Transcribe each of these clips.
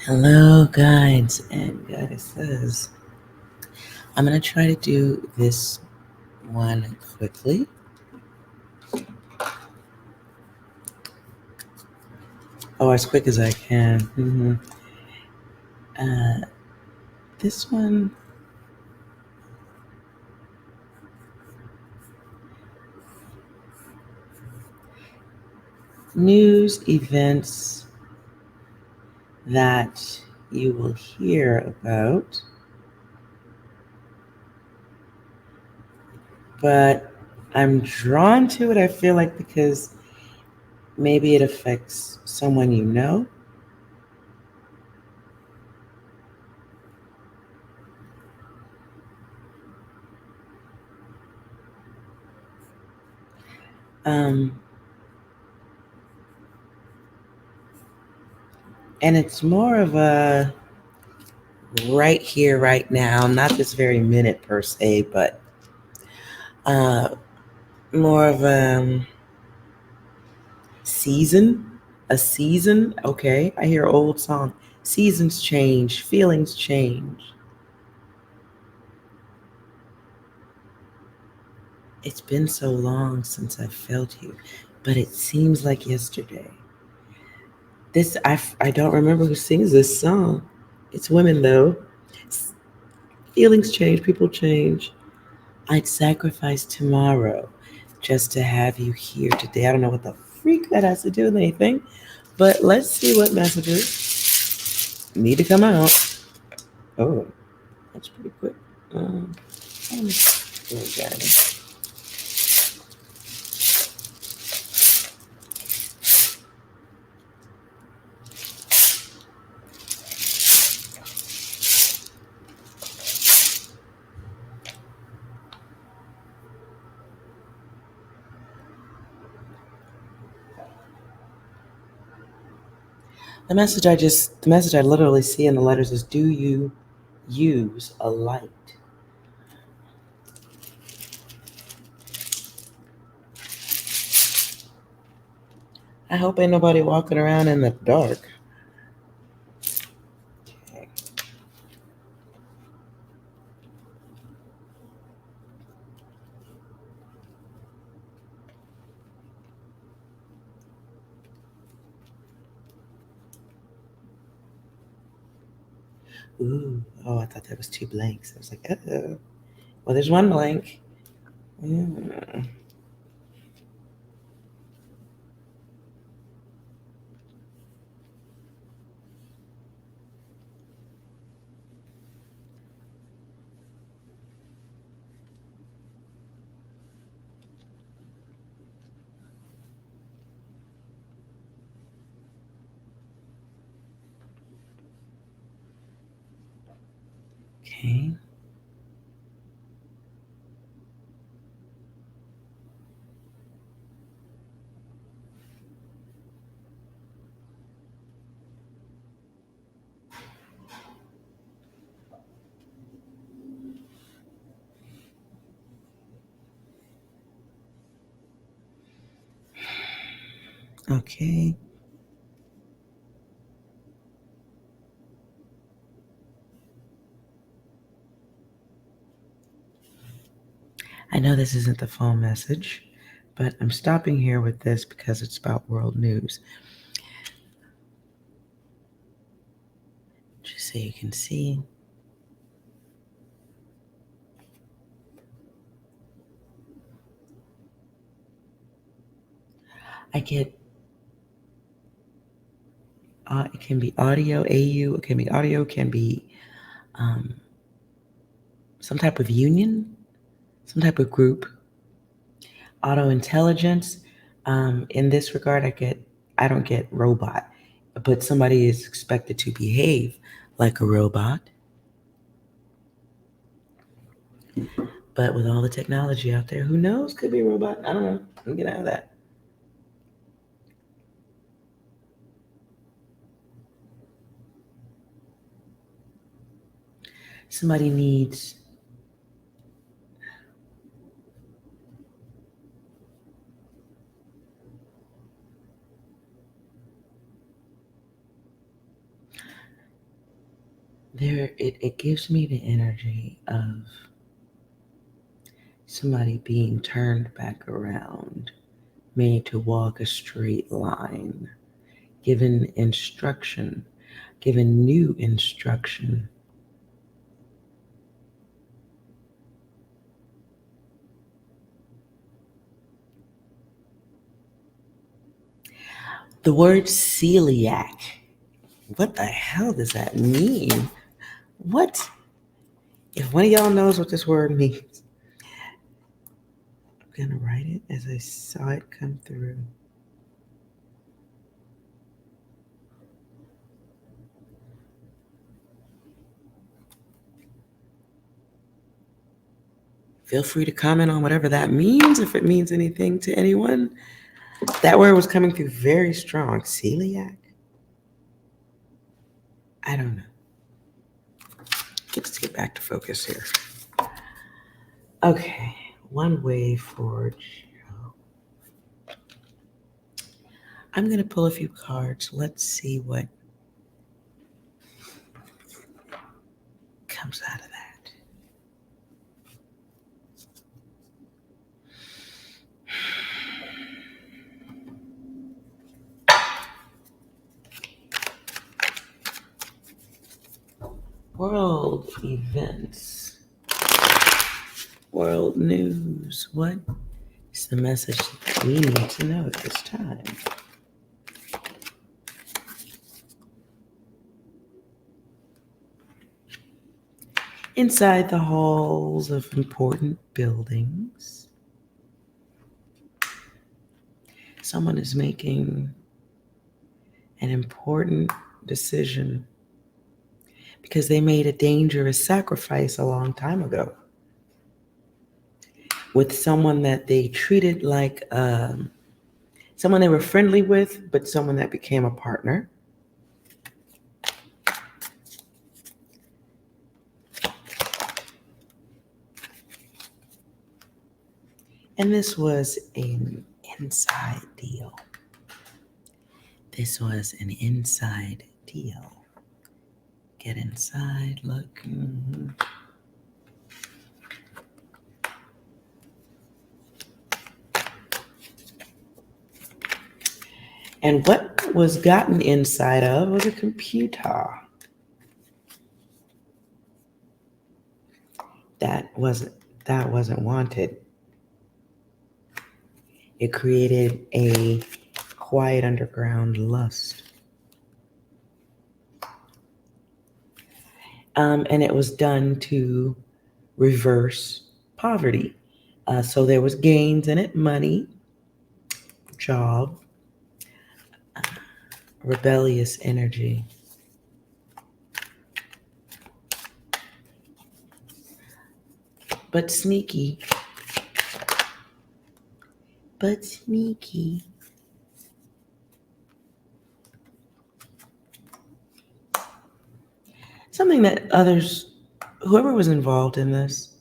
Hello, guides and goddesses. I'm going to try to do this one quickly. Oh, as quick as I can. This one, news events that you will hear about, but I'm drawn to it, I feel like, because maybe it affects someone you know. Um, and it's more of a right here, right now, not this very minute per se, but more of season, a season. Okay, I hear old song. Seasons change, feelings change. It's been so long since I felt you, but it seems like yesterday. I don't remember who sings this song. It's women though. Feelings change, people change. I'd sacrifice tomorrow just to have you here today. I don't know what the freak that has to do with anything, but let's see what messages need to come out. Oh, that's pretty quick. Um, okay. The message I literally see in the letters is, do you use a light? I hope ain't nobody walking around in the dark. Okay. Ooh, oh, I thought that was two blanks. I was like, oh. Well, there's one blank. Yeah. Okay. Okay. I know this isn't the full message, but I'm stopping here with this because it's about world news. Just so you can see. I get it can be audio, AU, it can be audio, it can be um, some type of union, some type of group. Auto intelligence. In this regard, I don't get robot, but somebody is expected to behave like a robot. But with all the technology out there, who knows? Could be a robot. I don't know. Let me get out of that. Somebody needs it gives me the energy of somebody being turned back around, made to walk a straight line, given instruction, given new instruction. The word celiac, what the hell does that mean? What? If one of y'all knows what this word means, I'm going to write it as I saw it come through. Feel free to comment on whatever that means, if it means anything to anyone. That word was coming through very strong. Celiac? I don't know. Let's get back to focus here. Okay, one way forward. I'm going to pull a few cards. Let's see what comes out of that. World events. World news. What is the message that we need to know at this time? Inside the halls of important buildings, someone is making an important decision because they made a dangerous sacrifice a long time ago with someone that they treated like someone they were friendly with, but someone that became a partner. And this was an inside deal. This was an inside deal. Get inside, look. Mm-hmm. And what was gotten inside of was a computer. That wasn't wanted. It created a quiet underground lust. And it was done to reverse poverty. So there was gains in it, money, job, rebellious energy. But sneaky. But sneaky. Something that others, whoever was involved in this,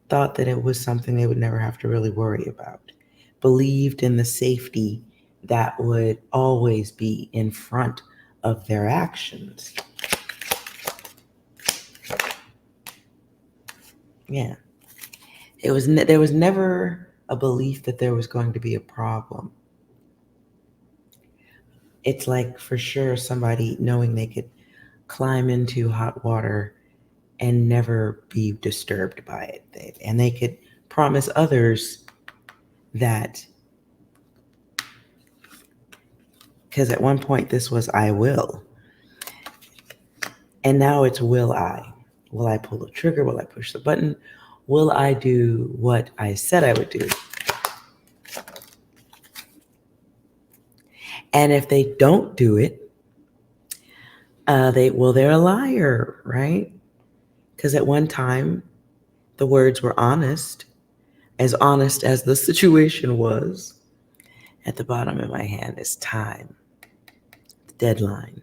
thought that it was something they would never have to really worry about. Believed in the safety that would always be in front of their actions. Yeah. There was never a belief that there was going to be a problem. It's like for sure somebody knowing they could climb into hot water and never be disturbed by it. And they could promise others that, because at one point this was I will. And now it's will I. Will I pull the trigger? Will I push the button? Will I do what I said I would do? And if they don't do it, they're a liar, right? Because at one time, the words were honest as the situation was. At the bottom of my hand is time, deadline.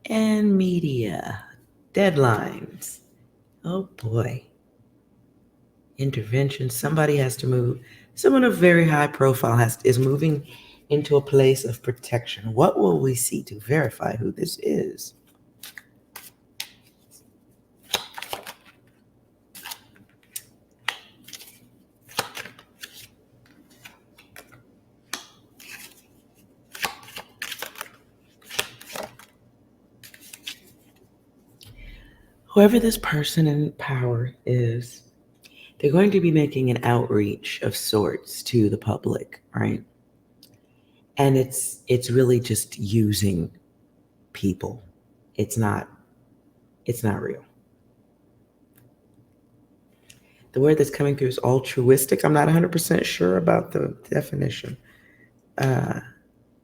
And media, deadlines. Oh boy. Intervention. Somebody has to move. Someone of very high profile is moving into a place of protection. What will we see to verify who this is? Whoever this person in power is, they're going to be making an outreach of sorts to the public, right? And it's really just using people. It's not real. The word that's coming through is altruistic. I'm not 100% sure about the definition. I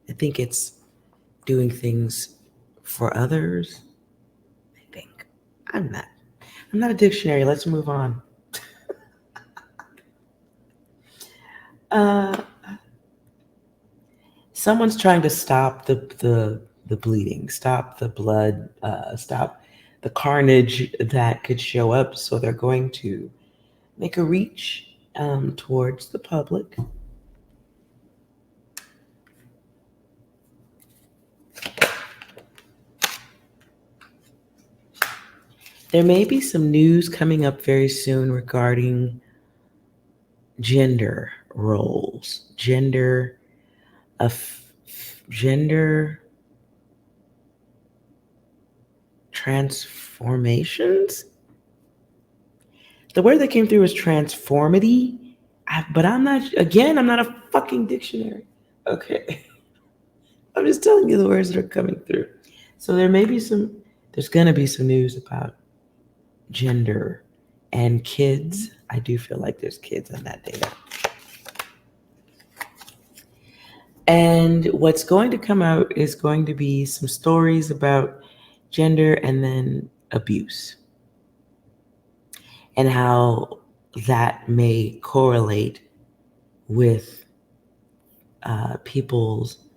think it's doing things for others. I think. I'm not a dictionary. Let's move on. Someone's trying to stop the bleeding, stop the blood, stop the carnage that could show up. So they're going to make a reach towards the public. There may be some news coming up very soon regarding gender roles, gender transformations. The word that came through is transformity, but I'm not a fucking dictionary. Okay. I'm just telling you the words that are coming through. So there's going to be some news about gender and kids. I do feel like there's kids in that data. And what's going to come out is going to be some stories about gender and then abuse and how that may correlate with people's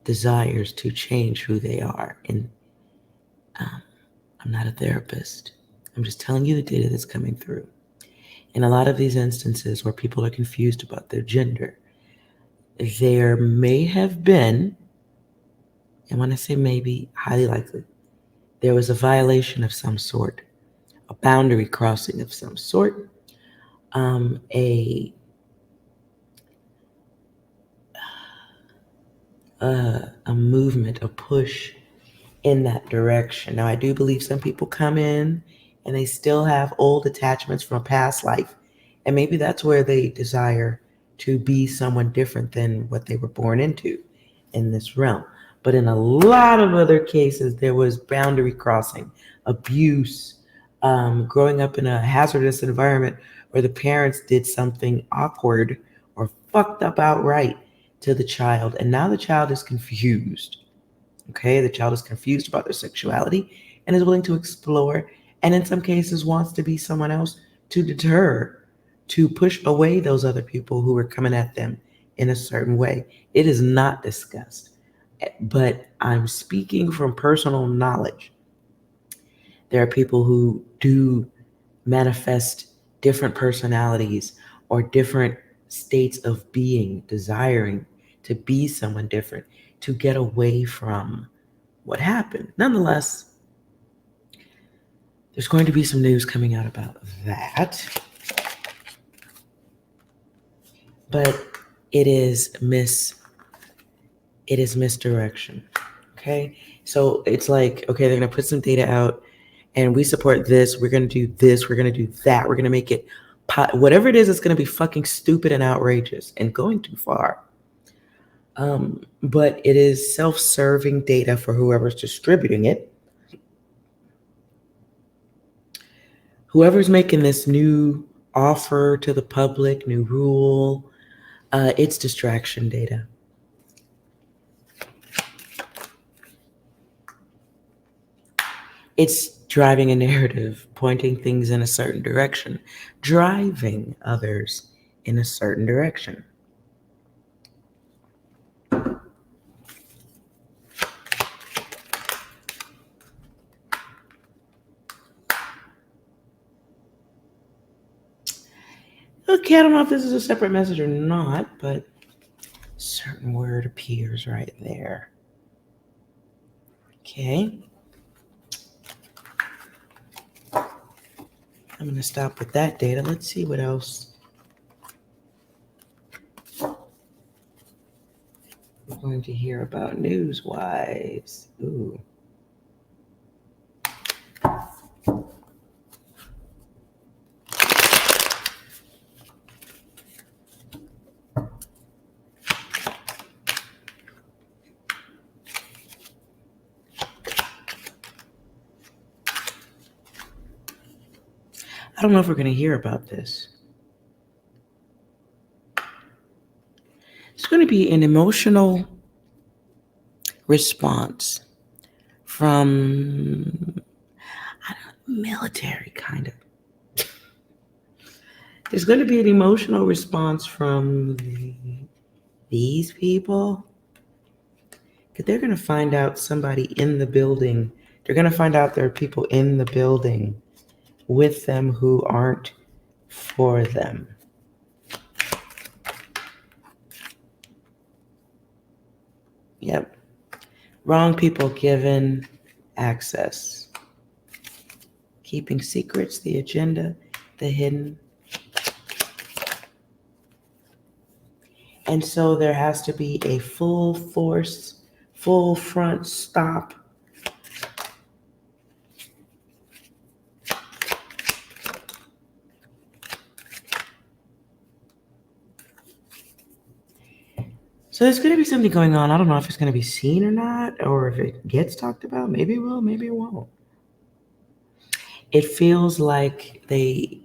desires to change who they are. And I'm not a therapist. I'm just telling you the data that's coming through. In a lot of these instances where people are confused about their gender, there may have been, and when I say maybe, highly likely, there was a violation of some sort, a boundary crossing of some sort, a movement, a push in that direction. Now, I do believe some people come in and they still have old attachments from a past life, and maybe that's where they desire to be someone different than what they were born into in this realm. But in a lot of other cases, there was boundary crossing, abuse, growing up in a hazardous environment where the parents did something awkward or fucked up outright to the child. And now the child is confused. Okay, the child is confused about their sexuality and is willing to explore, and in some cases wants to be someone else to deter, to push away those other people who are coming at them in a certain way. It is not discussed, but I'm speaking from personal knowledge. There are people who do manifest different personalities or different states of being, desiring to be someone different, to get away from what happened. Nonetheless, there's going to be some news coming out about that. But it is misdirection. Okay? So it's like, okay, they're gonna put some data out and we support this, we're gonna do this, we're gonna do that, we're gonna make it whatever it is, it's gonna be fucking stupid and outrageous and going too far. But it is self-serving data for whoever's distributing it. Whoever's making this new offer to the public, new rule, it's distraction data. It's driving a narrative, pointing things in a certain direction, driving others in a certain direction. Okay, I don't know if this is a separate message or not, but certain word appears right there. Okay. I'm going to stop with that data. Let's see what else we're going to hear about news-wise. Ooh. I don't know if we're going to hear about this. It's going to be an emotional response from military, kind of. There's going to be an emotional response from these people. Because they're going to find out somebody in the building. They're going to find out there are people in the building with them who aren't for them. Yep. Wrong people given access. Keeping secrets, the agenda, the hidden. And so there has to be a full force, full front stop. So there's going to be something going on. I don't know if it's going to be seen or not, or if it gets talked about. Maybe it will, maybe it won't. It feels like they're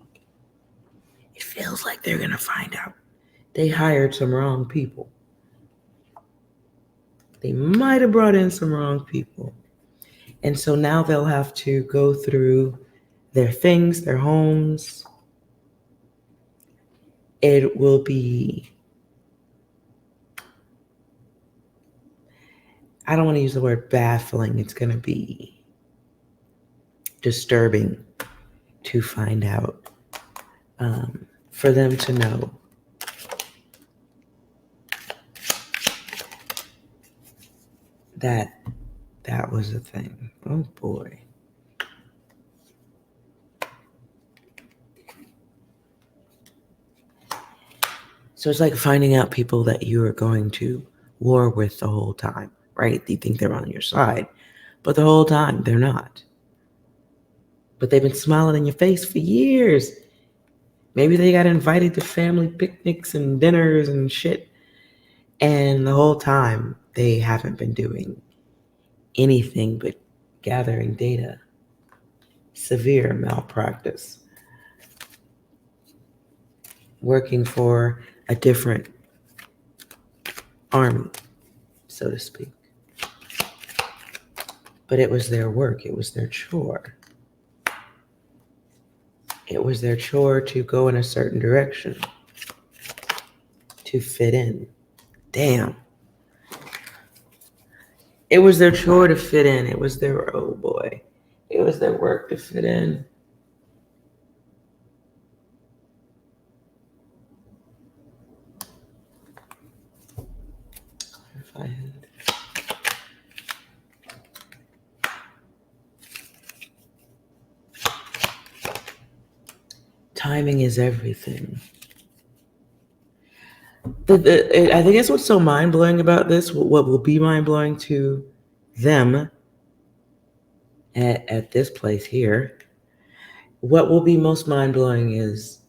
going to find out they hired some wrong people. They might have brought in some wrong people. And so now they'll have to go through their things, their homes. It will be, I don't want to use the word baffling. It's going to be disturbing to find out, for them to know that was a thing. Oh boy. So it's like finding out people that you are going to war with the whole time, right? You think they're on your side, but the whole time they're not. But they've been smiling in your face for years. Maybe they got invited to family picnics and dinners and shit. And the whole time they haven't been doing anything but gathering data. Severe malpractice. Working for a different army, so to speak. But it was their work. It was their chore. It was their chore to go in a certain direction, to fit in. Damn. It was their chore to fit in. It was their, oh boy, it was their work to fit in. Clarify head. Timing is everything. I think that's what's so mind-blowing about this, what will be mind-blowing to them at this place here. What will be most mind-blowing is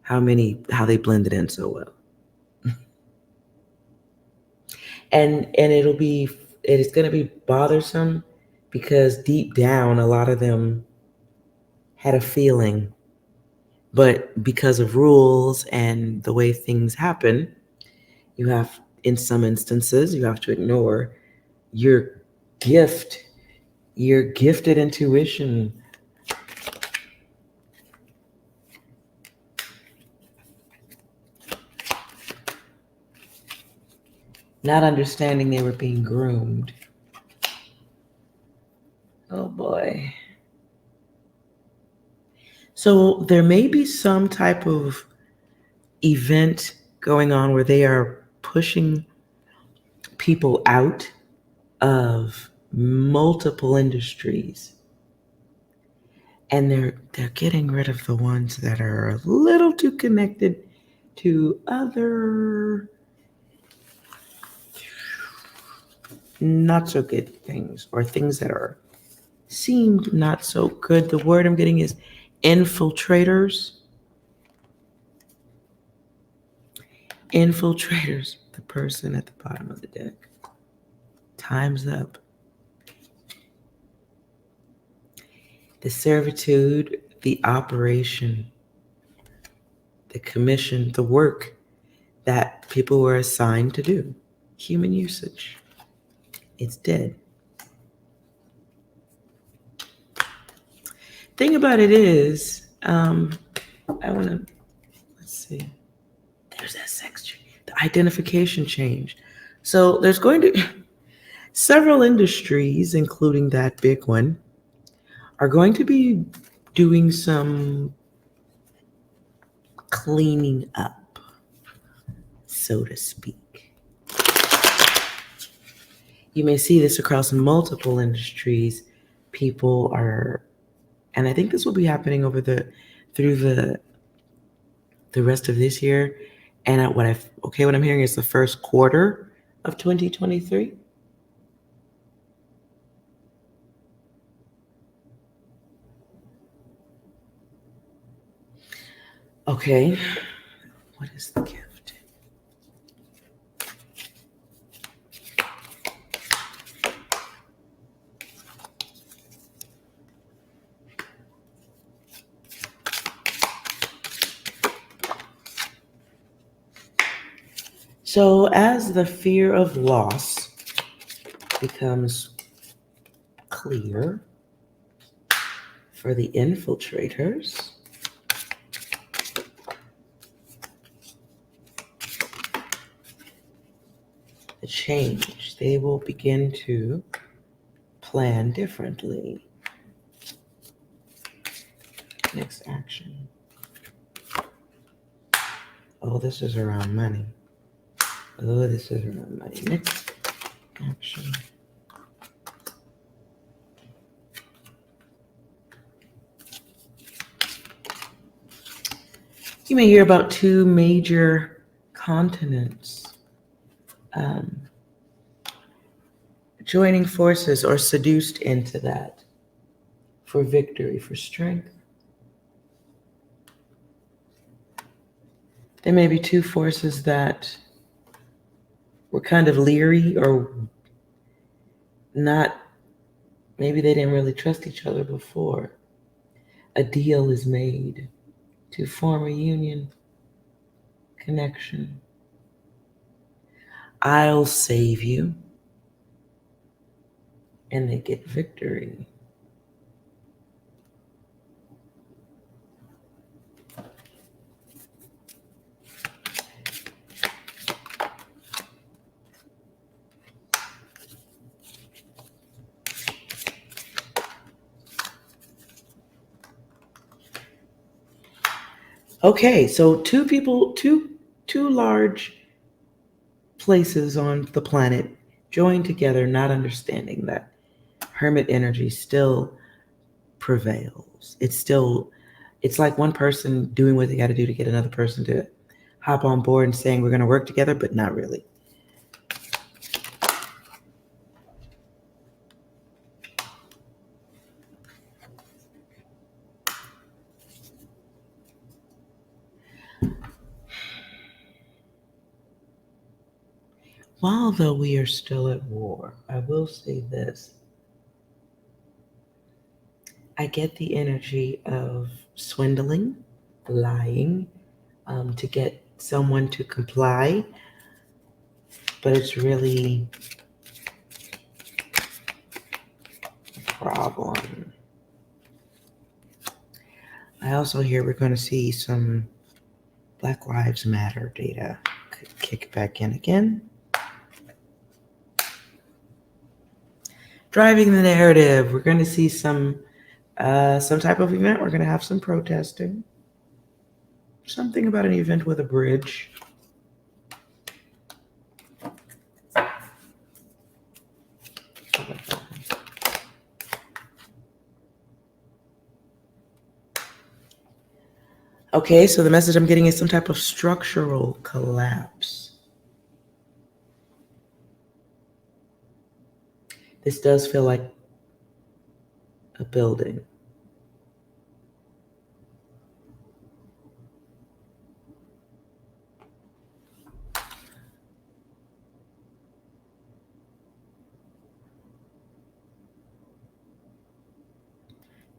how they blended in so well. And it's going to be bothersome because deep down, a lot of them had a feeling, but because of rules and the way things happen, in some instances, you have to ignore your gifted intuition. Not understanding they were being groomed. Oh boy. So there may be some type of event going on where they are pushing people out of multiple industries, and they're getting rid of the ones that are a little too connected to other not so good things, or things that are seemed not so good. The word I'm getting is infiltrators. Infiltrators, the person at the bottom of the deck. Time's up. The servitude, the operation, the commission, the work that people were assigned to do. Human usage. It's dead. Thing about it is, I want to, let's see. There's that sex change, the identification change. So there's going to, several industries, including that big one, are going to be doing some cleaning up, so to speak. You may see this across multiple industries. People are, and I think this will be happening through the rest of this year. And what I'm hearing is the first quarter of 2023. Okay, what is the gift? So as the fear of loss becomes clear for the infiltrators, the change, they will begin to plan differently. Next action. Oh, this is around money. Oh, this is around money. Next action. You may hear about 2 major continents joining forces or seduced into that for victory, for strength. There may be 2 forces that were kind of leery or not, maybe they didn't really trust each other before. A deal is made to form a union, connection. I'll save you. And they get victory. Okay, so 2 large places on the planet join together, not understanding that hermit energy still prevails. It's like one person doing what they got to do to get another person to hop on board and saying we're going to work together, but not really. While though we are still at war, I will say this. I get the energy of swindling, lying, to get someone to comply, but it's really a problem. I also hear we're going to see some Black Lives Matter data kick back in again. Driving the narrative, we're going to see some type of event. We're going to have some protesting. Something about an event with a bridge. Okay, so the message I'm getting is some type of structural collapse. This does feel like a building.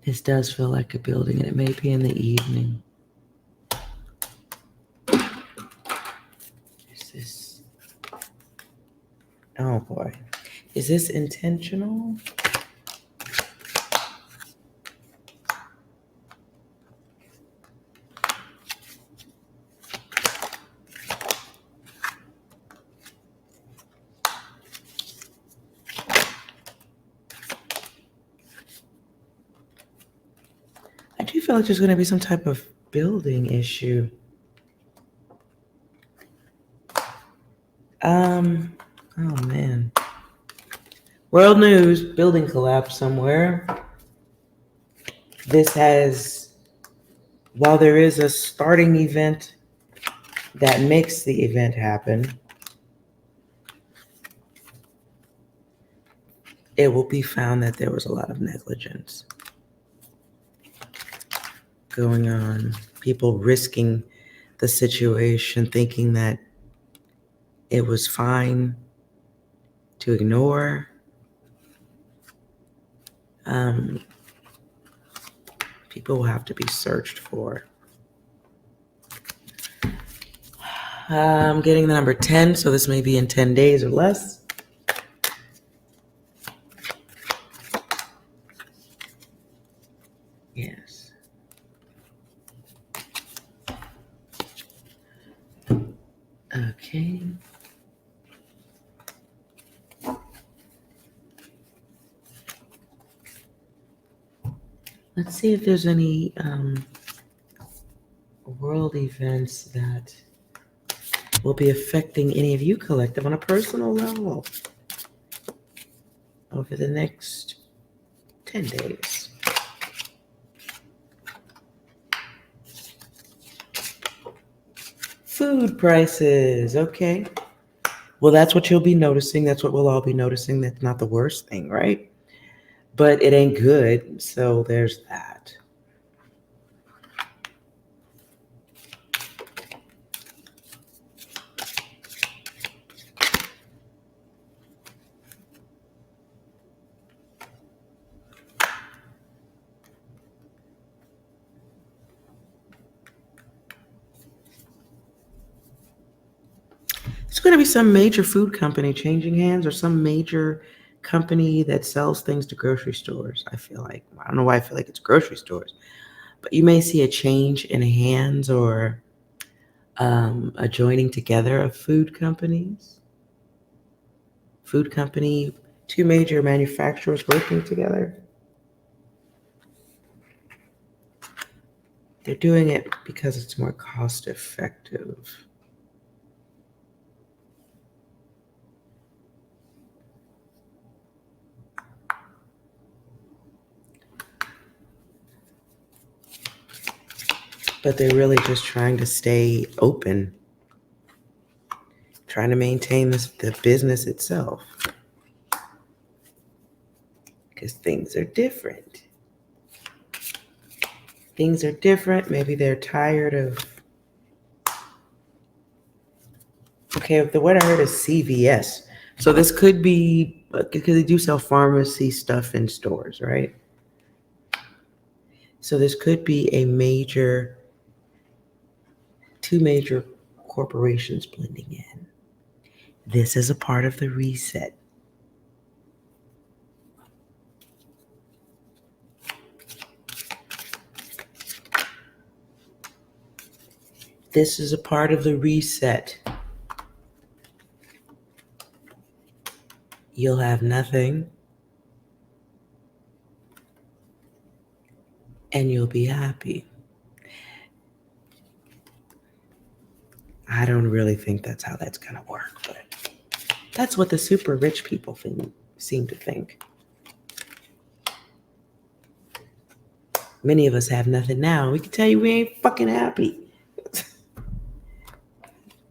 This does feel like a building, and it may be in the evening. Is this... Oh boy. Is this intentional? I do feel like there's going to be some type of building issue. Oh man. World news, building collapse somewhere. This has, while there is a starting event that makes the event happen, it will be found that there was a lot of negligence going on. People risking the situation, thinking that it was fine to ignore. People will have to be searched for. I'm getting the number 10, so this may be in 10 days or less. Yes. Okay. Let's see if there's any world events that will be affecting any of you collective on a personal level over the next 10 days. Food prices, okay. Well, that's what you'll be noticing. That's what we'll all be noticing. That's not the worst thing, right? But it ain't good, so there's that. It's going to be some major food company changing hands, or some major company that sells things to grocery stores. I feel like, I don't know why I feel like it's grocery stores, but you may see a change in hands, or a joining together of food companies. Food company, two major manufacturers working together. They're doing it because it's more cost effective. But they're really just trying to stay open, trying to maintain the business itself. Because things are different. Things are different. Maybe they're tired of... Okay, the word I heard is CVS. So this could be, because they do sell pharmacy stuff in stores, right? So this could be two major corporations blending in. This is a part of the reset. This is a part of the reset. You'll have nothing, and you'll be happy. I don't really think that's how that's going to work, but that's what the super rich people seem to think. Many of us have nothing now. We can tell you we ain't fucking happy.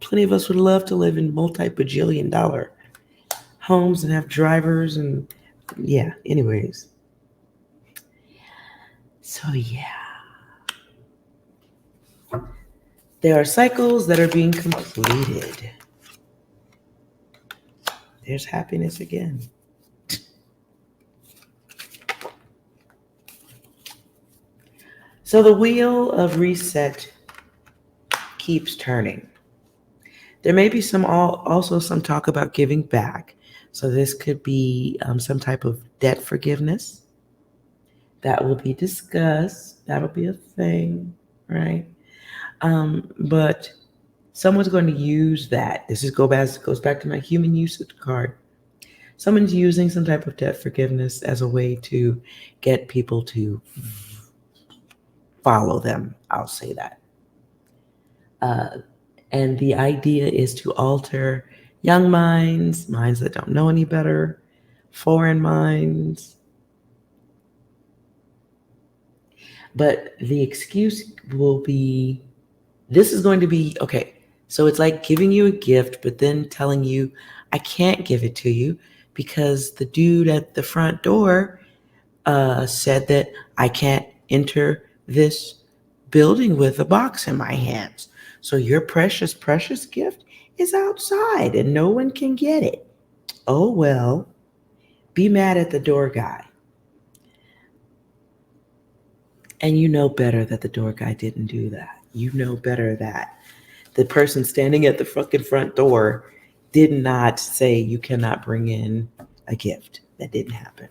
Plenty of us would love to live in multi-bajillion dollar homes and have drivers and yeah, anyways. So yeah. There are cycles that are being completed. There's happiness again. So the wheel of reset keeps turning. There may be also some talk about giving back. So this could be some type of debt forgiveness. That will be discussed. That'll be a thing, right? But someone's going to use that. Goes back to my human usage card. Someone's using some type of debt forgiveness as a way to get people to follow them. I'll say that. And the idea is to alter young minds, minds that don't know any better, foreign minds. But the excuse will be, this is going to be, okay, so it's like giving you a gift, but then telling you, I can't give it to you because the dude at the front door said that I can't enter this building with a box in my hands. So your precious, precious gift is outside and no one can get it. Oh, well, be mad at the door guy. And you know better that the door guy didn't do that. You know better that the person standing at the fucking front door did not say you cannot bring in a gift. That didn't happen.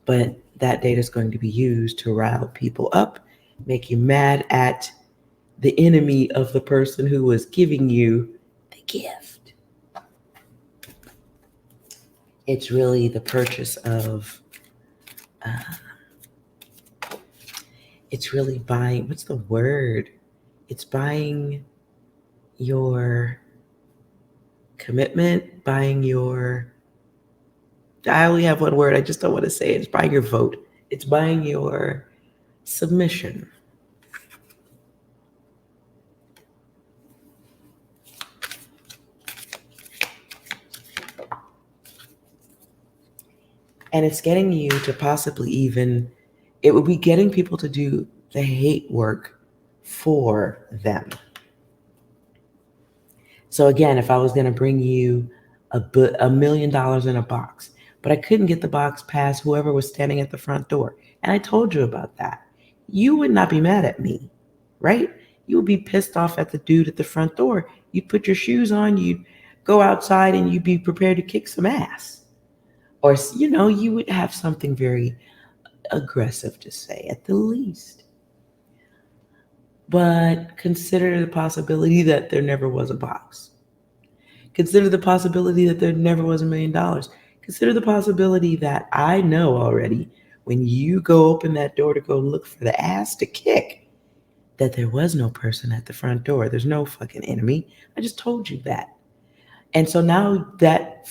But that data is going to be used to rile people up, make you mad at the enemy of the person who was giving you the gift. It's really the purchase of, it's really buying, what's the word? It's buying your commitment, buying your, I only have one word, I just don't want to say it. It's buying your vote. It's buying your submission. And it's getting you to possibly even, it would be getting people to do the hate work for them. So again, if I was going to bring you $1 million in a box, but I couldn't get the box past whoever was standing at the front door, and I told you about that, you would not be mad at me, right? You would be pissed off at the dude at the front door. You'd put your shoes on, you'd go outside, and you'd be prepared to kick some ass. Or, you would have something very aggressive to say at the least. But consider the possibility that there never was a box. Consider the possibility that there never was $1 million. Consider the possibility that I know already when you go open that door to go look for the ass to kick, that there was no person at the front door. There's no fucking enemy. I just told you that. And so now that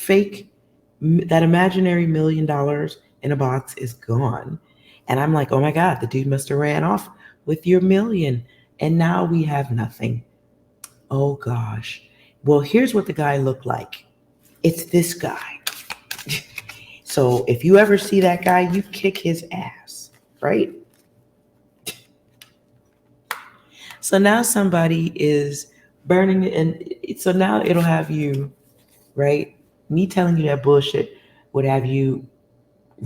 imaginary $1 million in a box is gone. And I'm like, oh my God, the dude must have ran off with your $1 million. And now we have nothing. Oh gosh. Well, here's what the guy looked like. It's this guy. So if you ever see that guy, you kick his ass, right? So now somebody is burning it. And so now it'll have you, right? Me telling you that bullshit would have you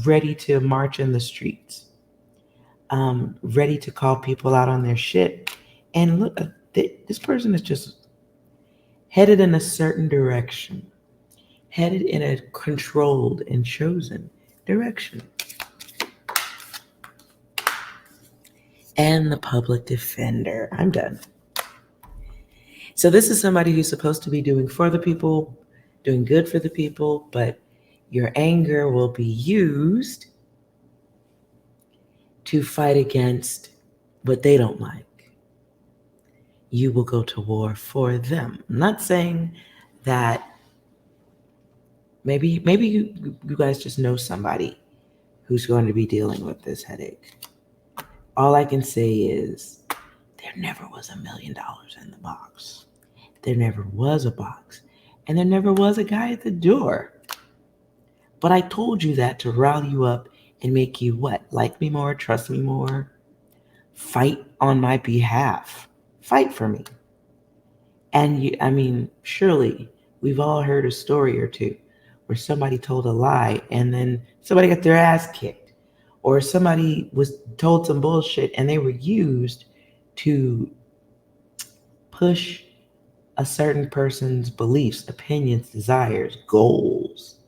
ready to march in the streets, ready to call people out on their shit. And look, this person is just headed in a certain direction, headed in a controlled and chosen direction. And the public defender. I'm done. So this is somebody who's supposed to be doing for the people, doing good for the people, but your anger will be used to fight against what they don't like. You will go to war for them. I'm not saying that maybe you guys just know somebody who's going to be dealing with this headache. All I can say is there never was $1 million in the box. There never was a box. And there never was a guy at the door. But I told you that to rile you up and make you what? Like me more, trust me more, fight on my behalf, fight for me. And surely we've all heard a story or two where somebody told a lie and then somebody got their ass kicked, or somebody was told some bullshit and they were used to push a certain person's beliefs, opinions, desires, goals.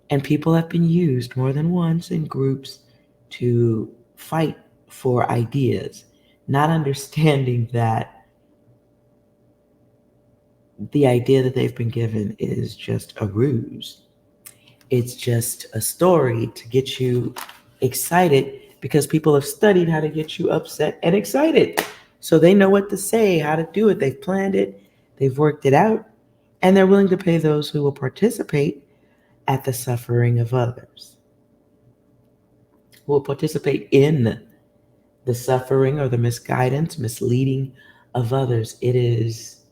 And people have been used more than once in groups to fight for ideas, not understanding that the idea that they've been given is just a ruse. It's just a story to get you excited because people have studied how to get you upset and excited. So they know what to say, how to do it. They've planned it, they've worked it out, and they're willing to pay those who will participate at the suffering of others, who will participate in the suffering or the misguidance, misleading of others. It is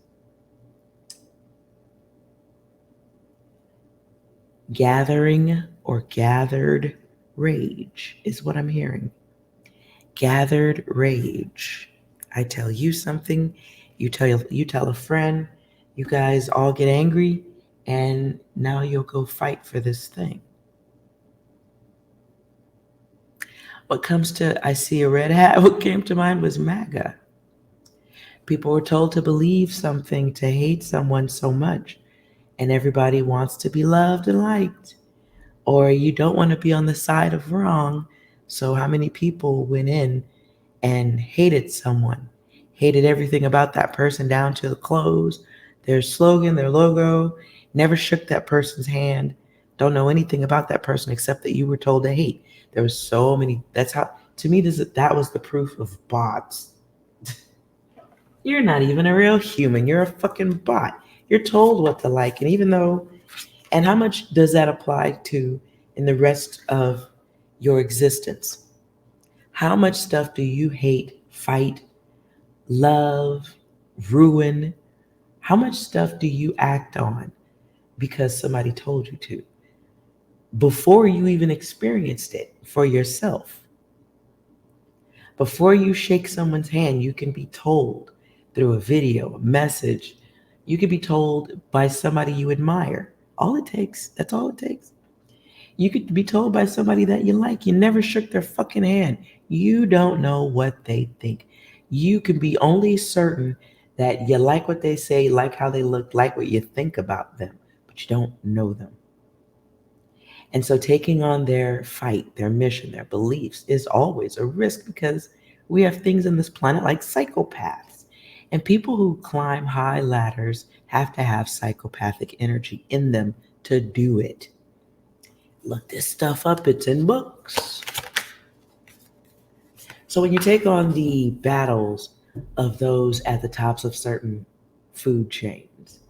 gathering or gathered rage is what I'm hearing. Gathered rage. I tell you something, you tell a friend, you guys all get angry, and now you'll go fight for this thing. What comes to, I see a red hat, what came to mind was MAGA. People were told to believe something, to hate someone so much, and everybody wants to be loved and liked. Or you don't want to be on the side of wrong. So how many people went in and hated someone, hated everything about that person down to the clothes, their slogan, their logo, never shook that person's hand, don't know anything about that person except that you were told to hate. There was so many, that's how, to me, that was the proof of bots. You're not even a real human. You're a fucking bot. You're told what to like. And how much does that apply to in the rest of your existence? How much stuff do you hate, fight, love, ruin? How much stuff do you act on because somebody told you to? Before you even experienced it for yourself. Before you shake someone's hand, you can be told through a video, a message. You can be told by somebody you admire. All it takes, that's all it takes. You could be told by somebody that you like. You never shook their fucking hand. You don't know what they think. You can be only certain that you like what they say, like how they look, like what you think about them, but you don't know them. And so taking on their fight, their mission, their beliefs is always a risk because we have things on this planet like psychopaths. And people who climb high ladders have to have psychopathic energy in them to do it. Look this stuff up, it's in books. So when you take on the battles of those at the tops of certain food chains,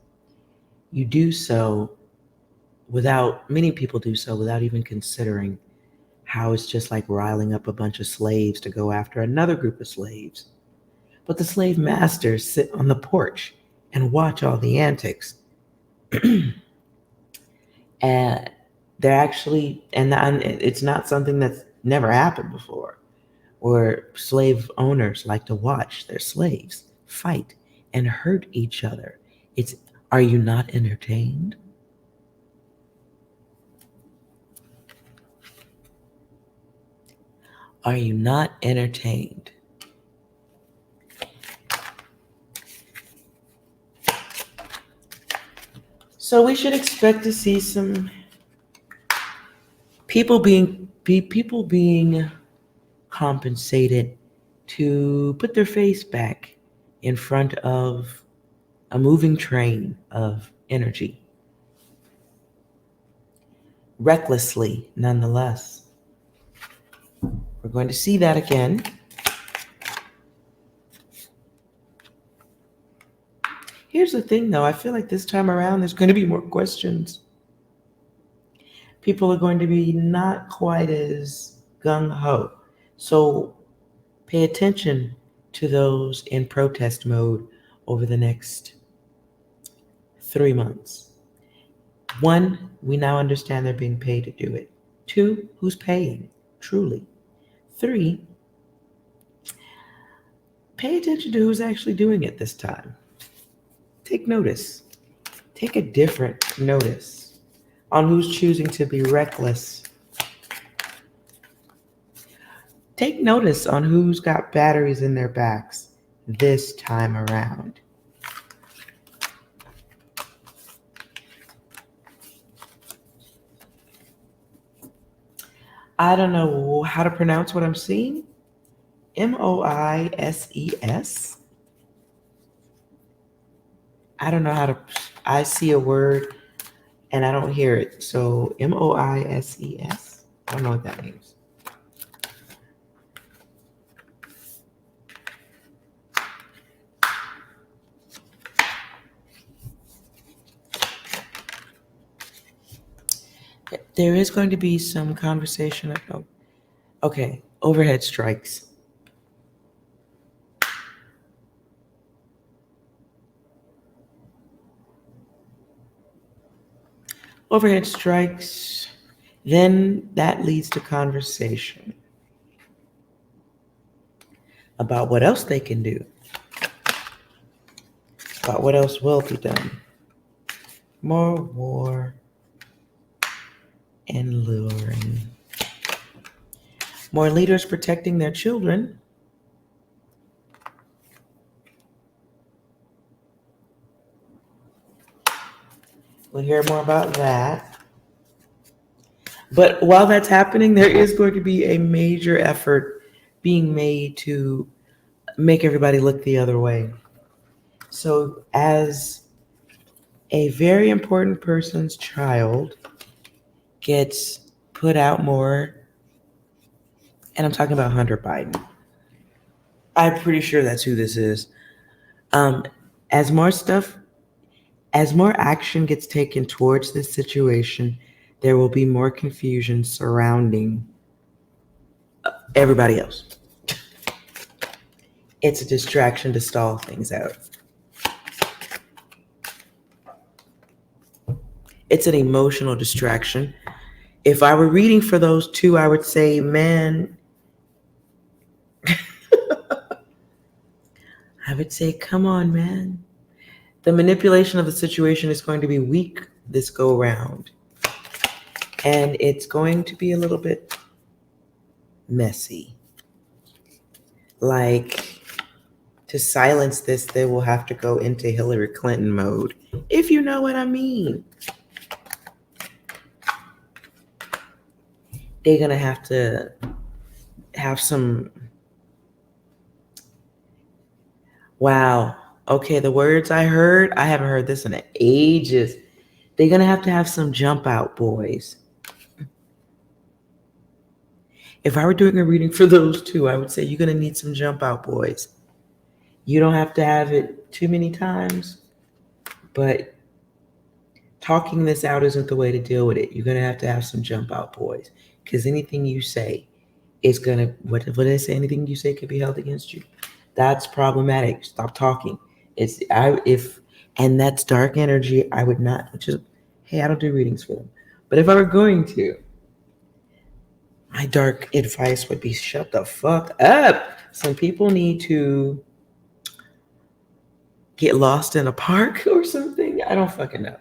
you do so many people do so without even considering how it's just like riling up a bunch of slaves to go after another group of slaves. But the slave masters sit on the porch and watch all the antics. And they're actually, and it's not something that's never happened before, where slave owners like to watch their slaves fight and hurt each other. Are you not entertained? Are you not entertained? So we should expect to see some people being compensated to put their face back in front of a moving train of energy. Recklessly, nonetheless. We're going to see that again. Here's the thing, though. I feel like this time around, there's going to be more questions. People are going to be not quite as gung-ho. So pay attention to those in protest mode over the next 3 months. 1, we now understand they're being paid to do it. 2, who's paying, truly. 3, pay attention to who's actually doing it this time. Take notice. Take a different notice on who's choosing to be reckless. Take notice on who's got batteries in their backs this time around. I don't know how to pronounce what I'm seeing. Moises. I don't know how to. I see a word and I don't hear it. So Moises. I don't know what that means. There is going to be some conversation. Okay, overhead strikes. Overhead strikes, then that leads to conversation about what else they can do, about what else will be done. More war and luring. More leaders protecting their children. We'll hear more about that. But while that's happening, there is going to be a major effort being made to make everybody look the other way. So as a very important person's child gets put out more, and I'm talking about Hunter Biden. I'm pretty sure that's who this is. As more action gets taken towards this situation, there will be more confusion surrounding everybody else. It's a distraction to stall things out. It's an emotional distraction. If I were reading for those two, I would say, man, I would say, come on, man. The manipulation of the situation is going to be weak this go round. And it's going to be a little bit messy. Like, to silence this, they will have to go into Hillary Clinton mode, if you know what I mean. They're going to have some, wow, okay, the words I heard, I haven't heard this in ages. They're going to have some jump out boys. If I were doing a reading for those two, I would say you're going to need some jump out boys. You don't have to have it too many times, but talking this out isn't the way to deal with it. You're going to have some jump out boys, because anything you say is going to, what did they say? Anything you say could be held against you. That's problematic. Stop talking. And that's dark energy. I would not just, hey, I don't do readings for them. But if I were going to, my dark advice would be shut the fuck up. Some people need to get lost in a park or something. I don't fucking know.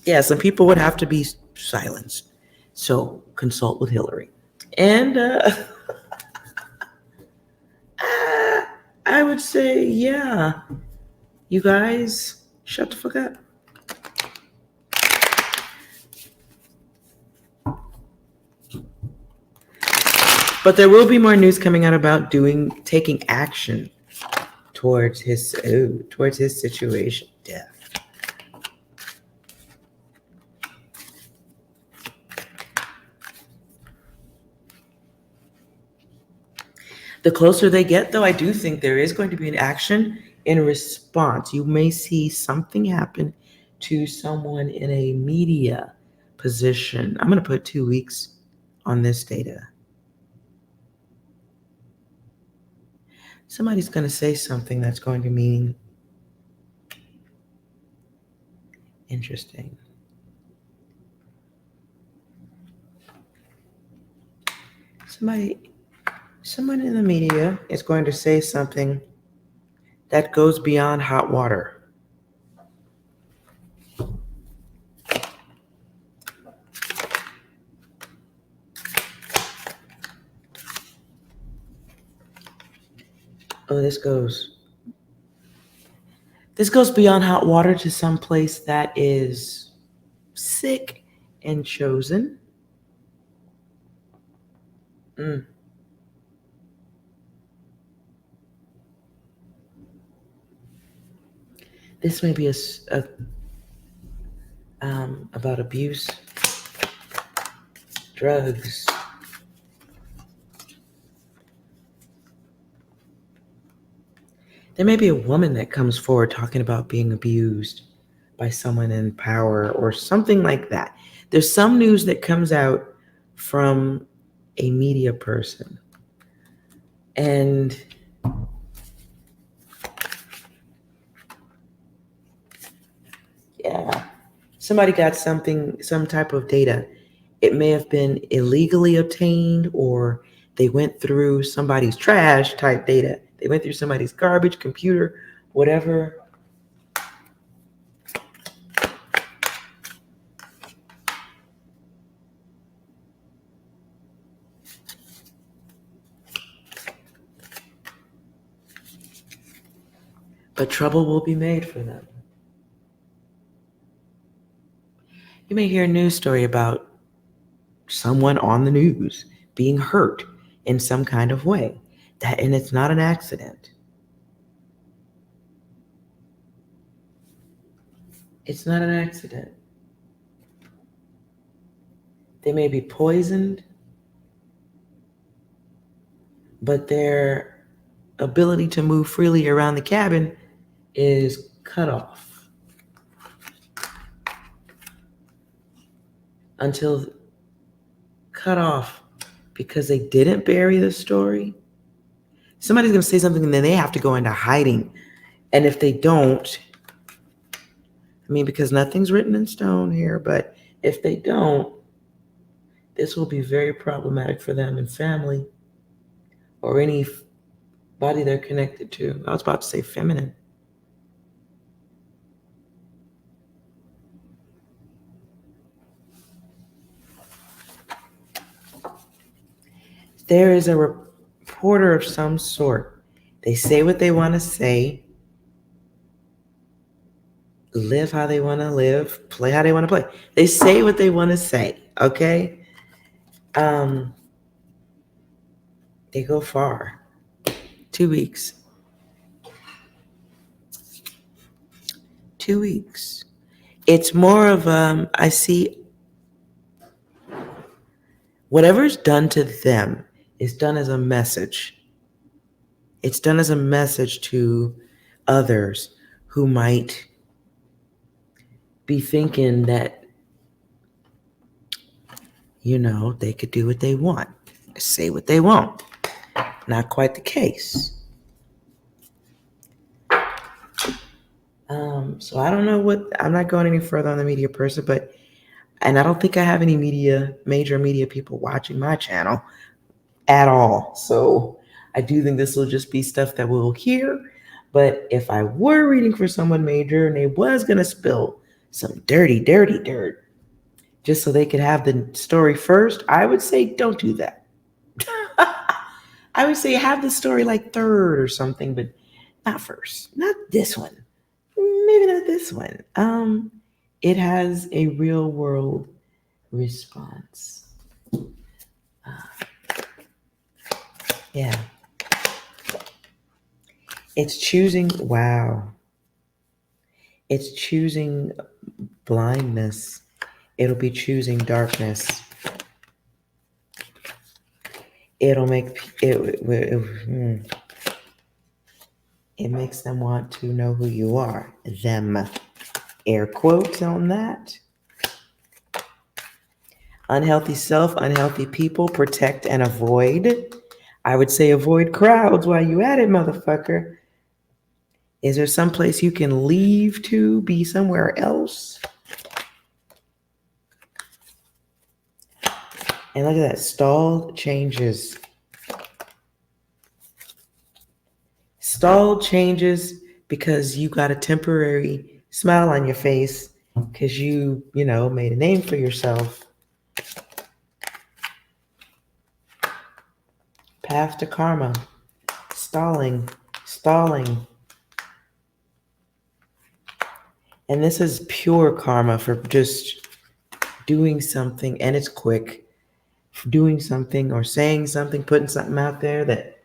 Yeah, some people would have to be silenced. So consult with Hillary. And I would say, yeah, you guys, shut the fuck up. But there will be more news coming out about taking action towards his situation. Death. The closer they get, though, I do think there is going to be an action in response. You may see something happen to someone in a media position. I'm going to put 2 weeks on this data. Somebody's going to say something that's going to mean interesting. Someone in the media is going to say something that goes beyond hot water. Oh, this goes beyond hot water to some place that is sick and chosen. This may be about abuse, drugs. There may be a woman that comes forward talking about being abused by someone in power or something like that. There's some news that comes out from a media person. And yeah, somebody got some type of data. It may have been illegally obtained, or they went through somebody's trash type data. They went through somebody's garbage, computer, whatever. But trouble will be made for them. You may hear a news story about someone on the news being hurt in some kind of way. And it's not an accident. It's not an accident. They may be poisoned, but their ability to move freely around the cabin is cut off because they didn't bury the story. Somebody's going to say something and then they have to go into hiding. And if they don't, because nothing's written in stone here, but if they don't, this will be very problematic for them and family or anybody they're connected to. I was about to say feminine. There is a reporter of some sort. They say what they want to say, live how they want to live, play how they want to play. They say what they want to say, okay? They go far. 2 weeks. 2 weeks. It's more of, I see whatever's done to them is done as a message. It's done as a message to others who might be thinking that, they could do what they want, say what they want. Not quite the case. So I don't know I'm not going any further on the media person, and I don't think I have any major media people watching my channel at all. So I do think this will just be stuff that we'll hear. But if I were reading for someone major and they was going to spill some dirty dirt, just so they could have the story first, I would say don't do that. I would say have the story like third or something, but not first. Not this one. Maybe not this one. It has a real world response. Yeah. It's choosing, wow. It's choosing blindness. It'll be choosing darkness. It'll make it makes them want to know who you are. Them. Air quotes on that. Unhealthy self, unhealthy people, protect and avoid. I would say avoid crowds while you at it, motherfucker. Is there some place you can leave to, be somewhere else? And look at that, stalled changes. Stalled changes because you got a temporary smile on your face because you made a name for yourself. Path to karma. Stalling. And this is pure karma for just doing something, and it's quick. Doing something or saying something, putting something out there that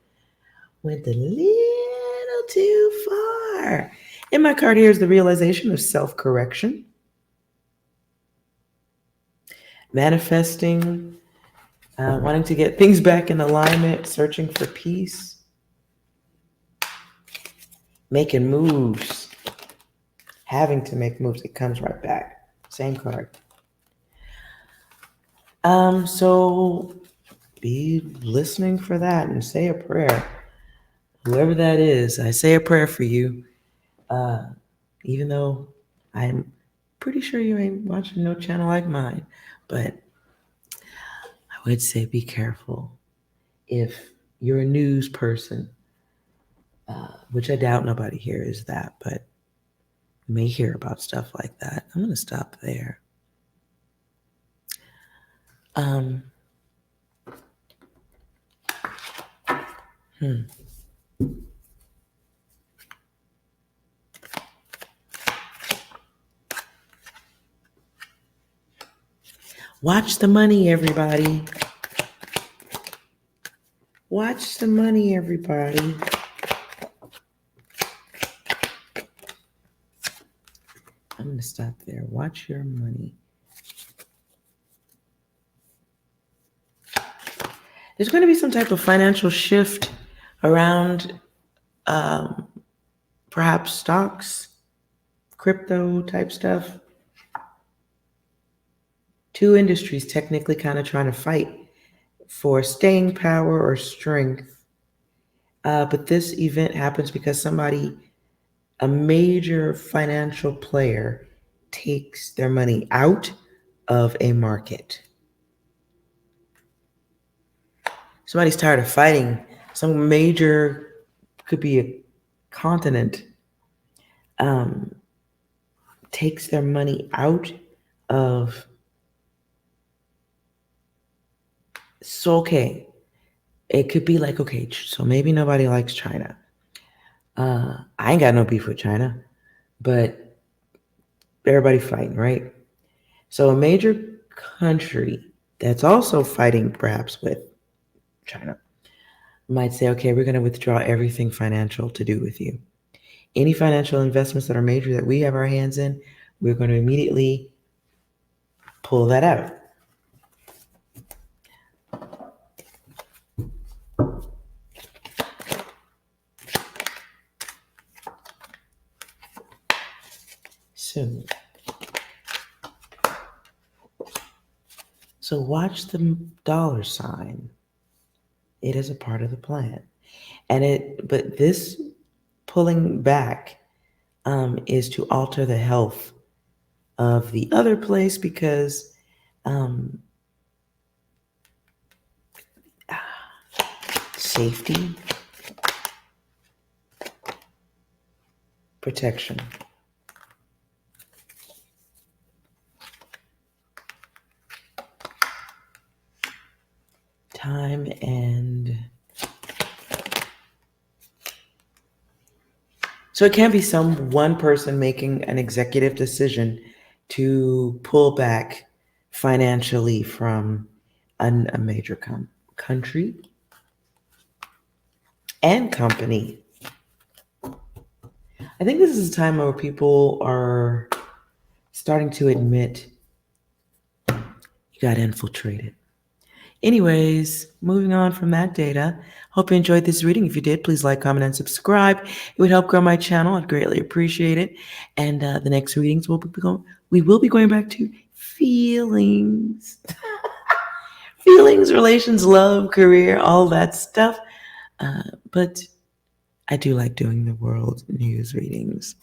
went a little too far. And my card here is the realization of self-correction. Manifesting, wanting to get things back in alignment, searching for peace. Making moves. Having to make moves. It comes right back. Same card. So be listening for that and say a prayer. Whoever that is, I say a prayer for you. Even though I'm pretty sure you ain't watching no channel like mine, but I would say be careful. If you're a news person, which I doubt nobody here is that, but you may hear about stuff like that. I'm going to stop there. Watch the money, everybody. Watch the money, everybody. I'm going to stop there. Watch your money. There's going to be some type of financial shift around perhaps stocks, crypto type stuff. Two industries technically kind of trying to fight for staying power or strength. But this event happens because a major financial player, takes their money out of a market. Somebody's tired of fighting. Some major, could be a continent, takes their money out of. So, okay, it could be like, okay, so maybe nobody likes China. I ain't got no beef with China, but everybody fighting, right? So a major country that's also fighting perhaps with China might say, okay, we're going to withdraw everything financial to do with you. Any financial investments that are major that we have our hands in, we're going to immediately pull that out. So watch the dollar sign. It is a part of the plan. But this pulling back is to alter the health of the other place because safety, protection. Time and so it can't be some one person making an executive decision to pull back financially from a major country and company. I think this is a time where people are starting to admit you got infiltrated. Anyways, moving on from that data. Hope you enjoyed this reading. If you did, please like, comment, and subscribe. It would help grow my channel. I'd greatly appreciate it. And the next readings we will be going back to feelings. feelings, relations, love, career, all that stuff. But I do like doing the world news readings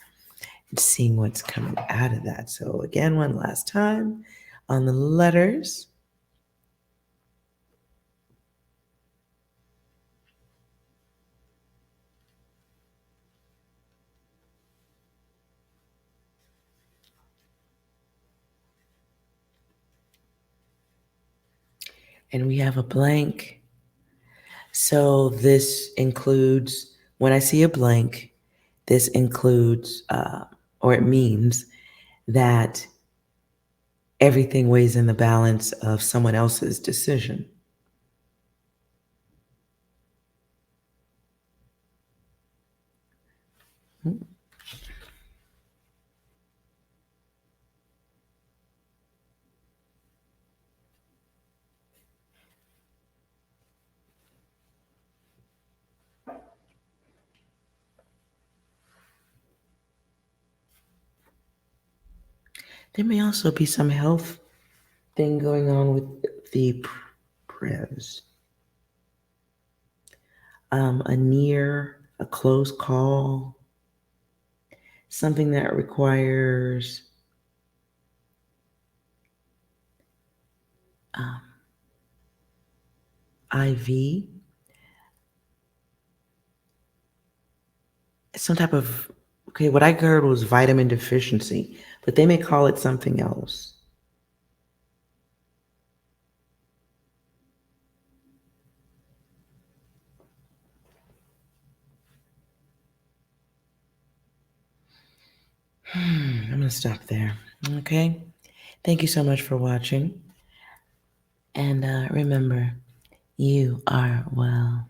and seeing what's coming out of that. So, again, one last time on the letters. And we have a blank. So, this includes, when I see a blank, this includes, or it means that everything weighs in the balance of someone else's decision. There may also be some health thing going on with the prez. A close call, something that requires IV, some type of, okay, what I heard was vitamin deficiency, but they may call it something else. I'm going to stop there. Okay. Thank you so much for watching. And remember, you are well.